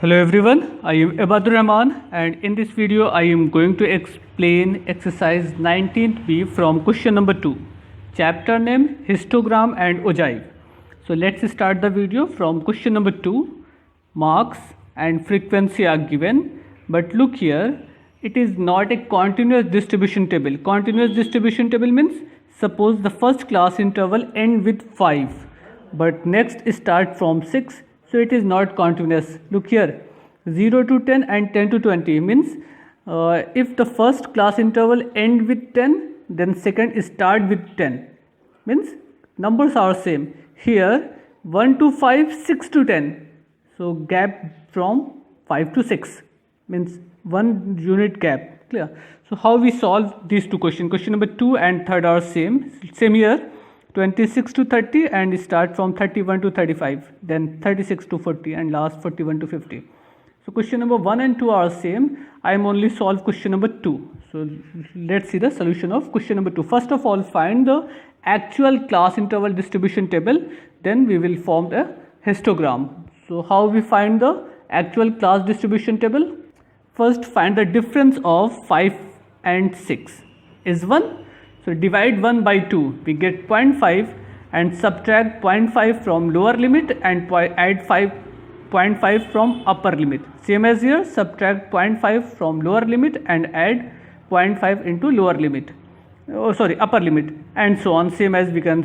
Hello everyone, I am Ibadur Rahman and in this video I am going to explain exercise 19th from question number 2. Chapter name histogram and ogive. So let's start the video from question number 2. Marks and frequency are given, but look here, it is not a continuous distribution table. Continuous distribution table means suppose the first class interval end with 5 but next start from 6. So it is not continuous. Look here, 0 to 10 and 10 to 20 means if the first class interval end with 10, then second start with 10. Means numbers are same. Here 1 to 5, 6 to 10. So gap from 5 to 6 means 1 unit gap. Clear? So how we solve these two questions? Question number 2 and 3rd are same here. 26 to 30 and start from 31 to 35, then 36 to 40 and last 41 to 50. So question number 1 and 2 are same. I am only solve question number 2. So let's see the solution of question number 2. First of all, find the actual class interval distribution table, then we will form a histogram. So how we find the actual class distribution table? First find the difference of 5 and 6 is 1. So divide 1 by 2, we get 0.5 and subtract 0.5 from lower limit and add 0.5 from upper limit. Same as here, subtract 0.5 from lower limit and add 0.5 into lower limit. Upper limit, and so on. Same as we can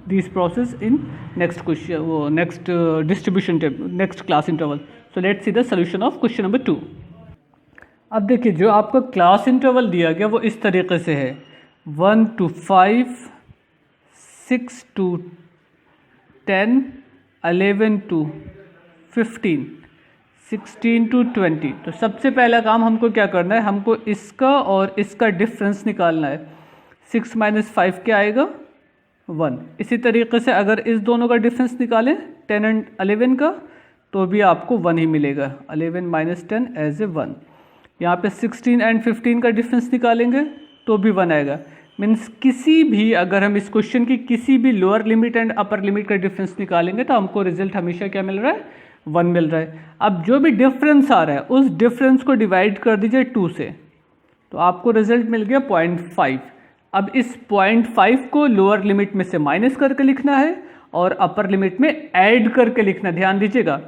this process in next question, next distribution table, next class interval. So let's see the solution of question number 2. अब देखिए जो आपका class interval दिया गया वो इस तरीके से है 1 to 5, 6 to 10, 11 to 15, 16 to 20. तो सबसे पहला काम हमको क्या करना है, हमको इसका और इसका डिफरेंस निकालना है. 6 - 5 क्या आएगा 1. इसी तरीके से अगर इस दोनों का डिफरेंस निकालें 10 and 11 का तो भी आपको 1 ही मिलेगा. 11 - 10 एज ए 1. यहाँ पे 16 and 15 का डिफरेंस निकालेंगे तो भी 1 आएगा. मीन्स किसी भी अगर हम इस क्वेश्चन की किसी भी lower limit and upper limit का डिफरेंस निकालेंगे तो हमको रिजल्ट हमेशा क्या मिल रहा है 1 मिल रहा है. अब जो भी डिफरेंस आ रहा है उस डिफरेंस को डिवाइड कर दीजिए 2 से तो आपको रिजल्ट मिल गया 0.5. अब इस 0.5 को लोअर लिमिट में से माइनस करके लिखना है और अपर लिमिट में ऐड करके लिखना. ध्यान दीजिएगा,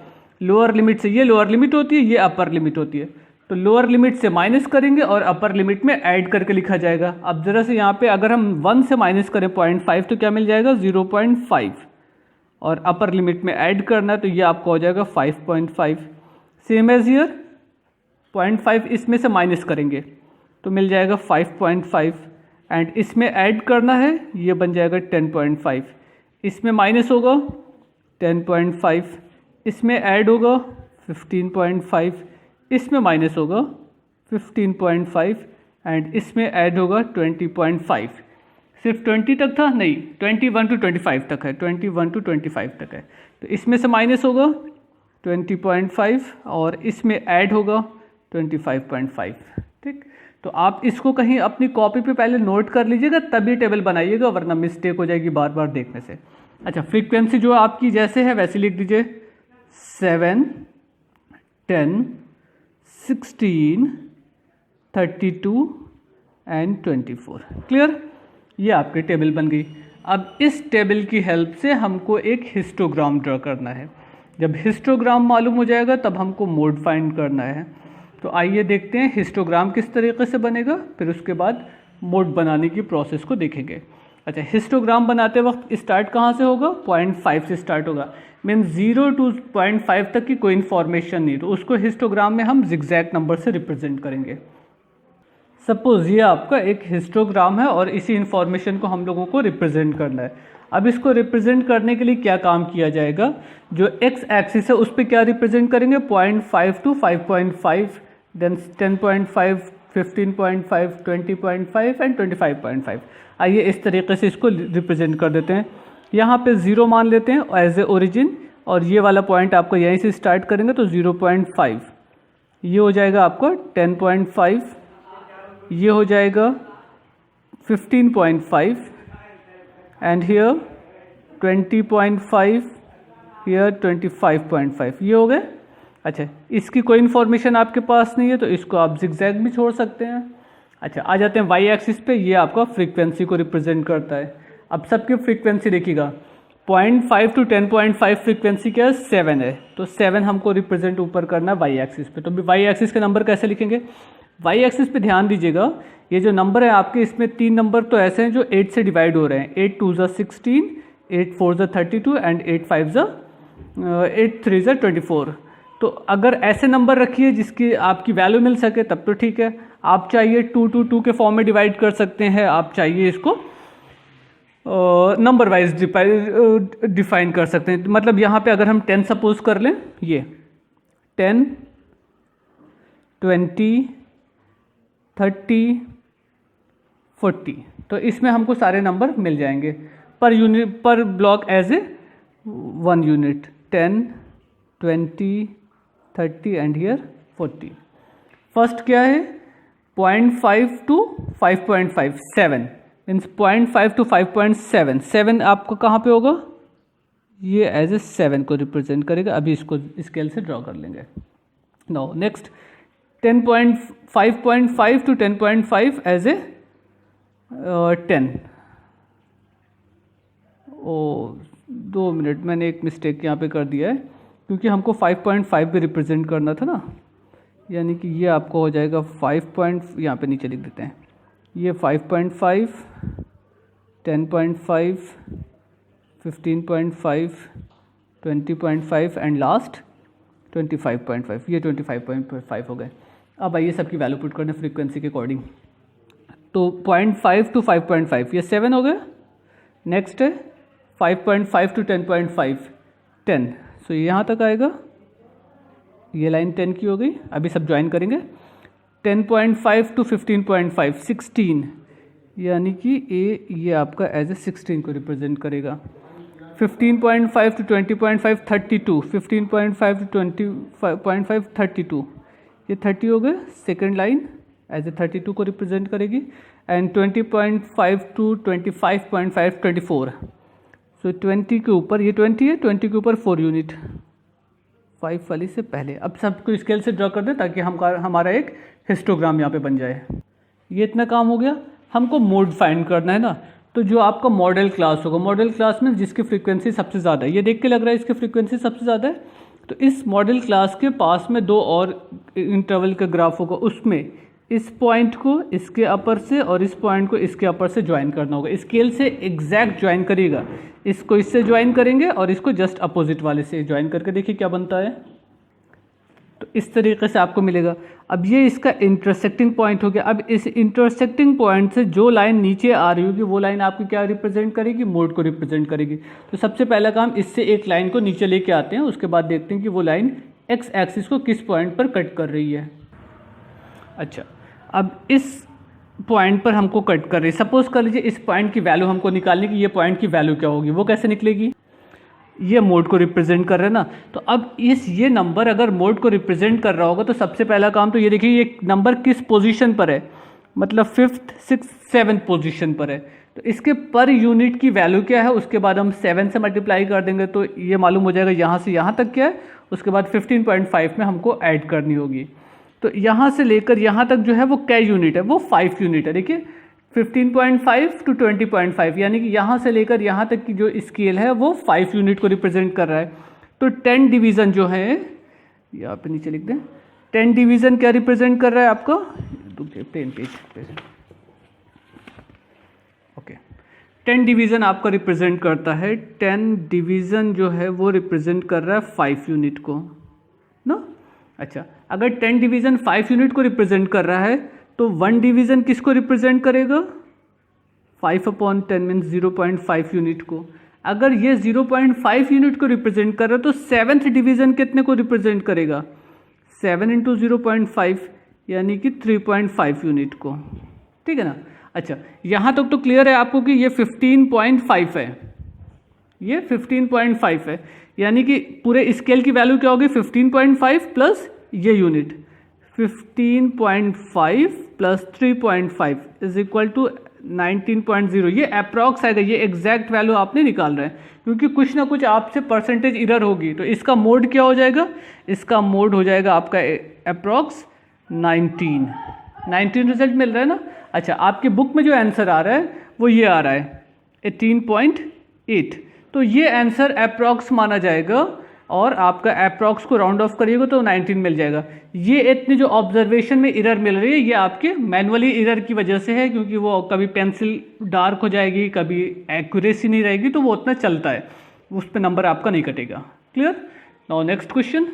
लोअर लिमिट से ये लोअर लिमिट होती है, ये अपर लिमिट होती है, तो लोअर लिमिट से माइनस करेंगे और अपर लिमिट में ऐड करके लिखा जाएगा. अब जरा से यहाँ पे अगर हम 1 से माइनस करें 0.5 तो क्या मिल जाएगा 0.5 और अपर लिमिट में ऐड करना है तो ये आपको हो जाएगा 5.5. सेम एज हियर 0.5 इसमें से माइनस करेंगे तो मिल जाएगा 5.5 एंड इसमें ऐड करना है ये बन जाएगा 10.5. इसमें माइनस होगा 10.5, इसमें ऐड होगा 15.5, इसमें माइनस होगा 15.5 एंड इसमें ऐड होगा 20.5. सिर्फ 20 तक था नहीं, 21 to 25 तक है, 21 to 25 तक है. तो इसमें से माइनस होगा 20.5 और इसमें ऐड होगा 25.5. ठीक, तो आप इसको कहीं अपनी कॉपी पे पहले नोट कर लीजिएगा तभी टेबल बनाइएगा, वरना मिस्टेक हो जाएगी बार बार देखने से. अच्छा, फ्रीक्वेंसी जो आपकी जैसे है वैसे लिख दीजिए 7, 10, 16, 32 एंड 24. क्लियर? ये आपकी टेबल बन गई. अब इस टेबल की हेल्प से हमको एक हिस्टोग्राम ड्रा करना है. जब हिस्टोग्राम मालूम हो जाएगा तब हमको मोड फाइंड करना है. तो आइए देखते हैं हिस्टोग्राम किस तरीके से बनेगा, फिर उसके बाद मोड बनाने की प्रोसेस को देखेंगे. अच्छा, हिस्टोग्राम बनाते वक्त स्टार्ट कहाँ से होगा 0.5 से स्टार्ट होगा. मीन्स 0 to 0.5 तक की कोई इन्फॉर्मेशन नहीं, तो उसको हिस्टोग्राम में हम जिगजैग नंबर से रिप्रेजेंट करेंगे. सपोज ये आपका एक हिस्टोग्राम है और इसी इन्फॉर्मेशन को हम लोगों को रिप्रेजेंट करना है. अब इसको रिप्रेजेंट करने के लिए क्या काम किया जाएगा, जो एक्स एक्सिस है उस पर क्या रिप्रेजेंट करेंगे 0.5 to 5.5, देन 10.5, 15.5, 20.5 एंड 25.5. आइए इस तरीके से इसको रिप्रेजेंट कर देते हैं. यहाँ पे 0 मान लेते हैं एज ए ओरिजिन और ये वाला पॉइंट आपको यहीं से स्टार्ट करेंगे तो 0.5, ये हो जाएगा आपका 10.5, ये हो जाएगा 15.5 एंड हियर 20.5 हियर 25.5 ये हो गए। अच्छा, इसकी कोई इन्फॉर्मेशन आपके पास नहीं है तो इसको आप जिगजैग भी छोड़ सकते हैं। अच्छा, आ जाते हैं वाई एक्सिस पे, ये आपका फ्रीक्वेंसी को रिप्रेजेंट करता है। अब सबकी फ्रीक्वेंसी देखिएगा, 0.5 टू 10.5 फ्रीक्वेंसी क्या है, 7 है, तो 7 हमको रिप्रेजेंट ऊपर करना है वाई एक्सिस पे। तो वाई एक्सिस के नंबर कैसे लिखेंगे, वाई एक्सिस पे ध्यान दीजिएगा, ये जो नंबर है आपके, इसमें 3 नंबर तो ऐसे हैं जो 8 से डिवाइड हो रहे हैं। 8 2 ज़ा 16, 8 4 ज़ा 32 एंड 8 5 ज़ा 8 3 ज़ा 24। तो अगर ऐसे नंबर रखिए जिसकी आपकी वैल्यू मिल सके तब तो ठीक है। आप चाहिए 2 2 2 के फॉर्म में डिवाइड कर सकते हैं, आप चाहिए इसको नंबर वाइज डिफाइन कर सकते हैं। मतलब यहाँ पे अगर हम 10 सपोज कर लें, ये 10 20 30 40, तो इसमें हमको सारे नंबर मिल जाएंगे पर यूनिट, पर block as a 1 unit. 10 20 30 and here 40। First क्या है, 0.5 टू 5.5 7 मीन्स 0.5 टू 5.7। 7 आपको कहाँ पे होगा, ये एज ए 7 को रिप्रेजेंट करेगा। अभी इसको स्केल से ड्रॉ कर लेंगे। Now next 5.5 to 10.5 as a 10। ओ 2 मिनट, मैंने एक मिस्टेक यहाँ पे कर दिया है, क्योंकि हमको 5.5 भी रिप्रेजेंट करना था ना, यानी कि ये आपको हो जाएगा 5. यहाँ पे नीचे लिख देते हैं, ये 5.5 10.5 15.5 20.5 एंड लास्ट 25.5। ये 25.5 हो गए। अब आइए सबकी वैल्यू पुट करने फ्रीक्वेंसी के अकॉर्डिंग। तो 0.5 टू 5.5 ये 7 हो गए। नेक्स्ट है 5.5 टू 10.5 10, सो यहाँ तक आएगा। ये लाइन 10 की हो गई। अभी सब ज्वाइन करेंगे। 10.5 टू 15.5 16, यानी कि ये आपका एज ए 16 को रिप्रेजेंट करेगा। 15.5 टू 20.5 32, 15.5 टू 20.5 32, ये 30 हो गए। सेकेंड लाइन एज ए 32 को रिप्रेजेंट करेगी। एंड 20.5 टू 25.5 24, सो 20 के ऊपर, ये 20 है, 20 के ऊपर 4 यूनिट 5 वाली से पहले। अब सबको स्केल से ड्रॉ कर दें ताकि हमारा एक हिस्टोग्राम यहाँ पे बन जाए। ये इतना काम हो गया। हमको मोड फाइंड करना है ना, तो जो आपका मॉडल क्लास होगा, मॉडल क्लास में जिसकी फ्रीक्वेंसी सबसे ज़्यादा है, ये देख के लग रहा है इसकी फ्रीक्वेंसी सबसे ज़्यादा है, तो इस मॉडल क्लास के पास में 2 और इंटरवल का ग्राफ होगा, उसमें इस पॉइंट को इसके अपर से और इस पॉइंट को इसके अपर से ज्वाइन करना होगा। स्केल से एग्जैक्ट ज्वाइन करिएगा, इसको इससे ज्वाइन करेंगे और इसको जस्ट अपोजिट वाले से ज्वाइन करके देखिए क्या बनता है। तो इस तरीके से आपको मिलेगा। अब ये इसका इंटरसेक्टिंग पॉइंट हो गया। अब इस इंटरसेक्टिंग पॉइंट से जो लाइन नीचे आ रही होगी वो लाइन आपकी क्या रिप्रेजेंट करेगी, मोड को रिप्रेजेंट करेगी। तो सबसे पहला काम, इससे एक लाइन को नीचे लेके आते हैं, उसके बाद देखते हैं कि वो लाइन एक्स एक्सिस को किस पॉइंट पर कट कर रही है। अच्छा, अब इस पॉइंट पर हमको कट कर रही है। सपोज कर लीजिए इस पॉइंट की वैल्यू हमको निकालने की, ये पॉइंट की वैल्यू क्या होगी, वो कैसे निकलेगी, ये मोड को रिप्रेजेंट कर रहे हैं ना। तो अब ये नंबर अगर मोड को रिप्रेजेंट कर रहा होगा तो सबसे पहला काम तो ये देखिए ये नंबर किस पोजीशन पर है, मतलब 5th 6th 7th पोजीशन पर है। तो इसके पर यूनिट की वैल्यू क्या है, उसके बाद हम 7 से मल्टीप्लाई कर देंगे तो ये मालूम हो जाएगा यहाँ से यहाँ तक क्या है। उसके बाद 15.5 में हमको ऐड करनी होगी। तो यहाँ से लेकर यहाँ तक जो है वो क्या यूनिट है, वो 5 यूनिट है। देखिए 15.5 टू 20.5, यानी कि यहाँ से लेकर यहाँ तक की जो स्केल है वो 5 यूनिट को रिप्रेजेंट कर रहा है। तो 10 डिवीज़न जो है, यहाँ पे नीचे लिख दें, 10 डिवीज़न क्या रिप्रेजेंट कर रहा है आपका, प्लेन पेज, ओके। 10 डिवीज़न आपका रिप्रेजेंट करता है। 10 डिवीज़न जो है वो रिप्रेजेंट कर रहा है 5 यूनिट को ना। अच्छा, अगर 10 डिवीज़न 5 यूनिट को रिप्रेजेंट कर रहा है तो 1 डिवीज़न किसको रिप्रेजेंट करेगा, 5/10 मीन्स 0.5 यूनिट को। अगर ये 0.5 यूनिट को रिप्रेजेंट कर रहा है तो 7th डिवीज़न कितने को रिप्रेजेंट करेगा, 7 × 0.5 यानी कि 3.5 यूनिट को। ठीक है ना। अच्छा, यहाँ तक तो क्लियर है आपको कि ये 15.5 है, ये 15.5 है, यानी कि पूरे स्केल की वैल्यू क्या होगी, 15.5 प्लस ये यूनिट, 15.5 प्लस 3.5 इज इक्वल टू 19.0 ये अप्रॉक्स आएगा, ये एग्जैक्ट वैल्यू आपने निकाल रहे हैं, क्योंकि कुछ ना कुछ आपसे परसेंटेज इरर होगी। तो इसका मोड क्या हो जाएगा, इसका मोड हो जाएगा आपका अप्रॉक्स 19 रिजल्ट मिल रहा है ना। अच्छा, आपकी बुक में जो आंसर आ रहा है वो ये आ रहा है 18.8, तो ये आंसर अप्रॉक्स माना जाएगा और आपका अप्रॉक्स को राउंड ऑफ करिएगा तो 19 मिल जाएगा। ये इतनी जो ऑब्जर्वेशन में इरर मिल रही है ये आपके मैनुअली इरर की वजह से है, क्योंकि वो कभी पेंसिल डार्क हो जाएगी, कभी एक्यूरेसी नहीं रहेगी, तो वो उतना चलता है, उस पर नंबर आपका नहीं कटेगा। Clear. Now next question.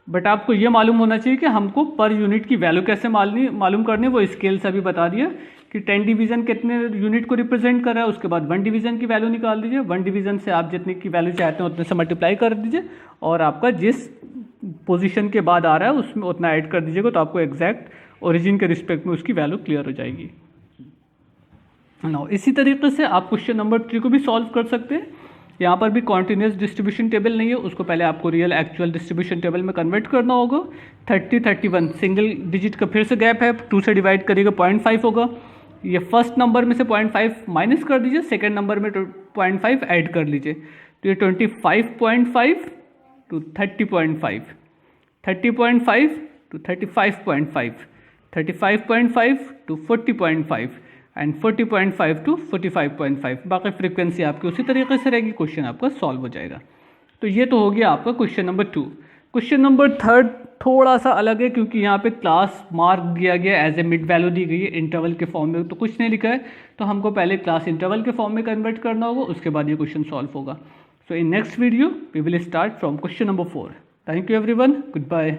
But आपको ये मालूम होना चाहिए कि हमको पर यूनिट की वैल्यू कैसे मालूम करनी है, वो स्केल से अभी बता दिया कि 10 डिवीज़न कितने यूनिट को रिप्रेजेंट कर रहा है। उसके बाद 1 डिवीज़न की वैल्यू निकाल दीजिए, 1 डिवीज़न से आप जितने की वैल्यू चाहते हैं उतने से मल्टीप्लाई कर दीजिए और आपका जिस पोजीशन के बाद आ रहा है उसमें उतना ऐड कर दीजिएगा, तो आपको एग्जैक्ट ओरिजिन के रिस्पेक्ट में उसकी वैल्यू क्लियर हो जाएगी। इसी तरीके से आप क्वेश्चन नंबर 3 को भी सॉल्व कर सकते हैं। यहाँ पर भी कॉन्टिन्यूस डिस्ट्रीब्यूशन टेबल नहीं है, उसको पहले आपको रियल एक्चुअल डिस्ट्रीब्यूशन टेबल में कन्वर्ट करना होगा। 30, 31 सिंगल डिजिट का फिर से गैप है, 2 से डिवाइड करिएगा 0.5 होगा। ये फर्स्ट नंबर में से 0.5 माइनस कर दीजिए, सेकेंड नंबर में 0.5 ऐड कर लीजिए, तो ये 25.5 to 30.5, 30.5 to 35.5, 35.5 to 40.5 and 40.5 to 45.5। बाकी फ्रीक्वेंसी आपकी उसी तरीके से रहेगी, क्वेश्चन आपका सॉल्व हो जाएगा। तो ये तो हो गया आपका क्वेश्चन नंबर 2। क्वेश्चन नंबर 3 थोड़ा सा अलग है, क्योंकि यहाँ पे क्लास मार्क दिया गया एज ए मिड वैल्यू दी गई है, इंटरवल के फॉर्म में तो कुछ नहीं लिखा है, तो हमको पहले क्लास इंटरवल के फॉर्म में कन्वर्ट करना होगा, उसके बाद ये क्वेश्चन सॉल्व होगा। So in next video we will start from question number 4। Thank you everyone, good bye.